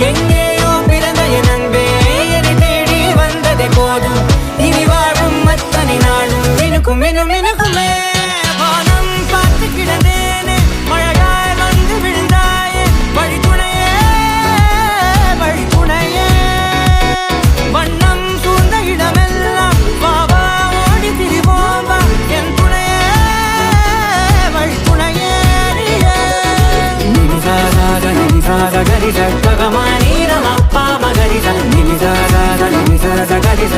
எங்கேயோ பிறந்த என் அன்பே என்னை தேடி வந்ததே போதும். இனி வாழும் அத்தனை நாளும் மினுக்கும் மினும் மினுக்குமே. வானம் பார்த்து கிடந்தேனே மழையாய் வந்து விழுந்தாயே வழித்துணையே வழித்துணையே. வண்ணம் சூழ்ந்த இடமெல்லாம் வாவா ஓடி திரிவோம் வா என் துணையே வழித்துணையே. நிமிசாத நிமிசாத கரிச பகமானி ரமப்பா மகரிச நிமிசாத நிமிசாத கரிச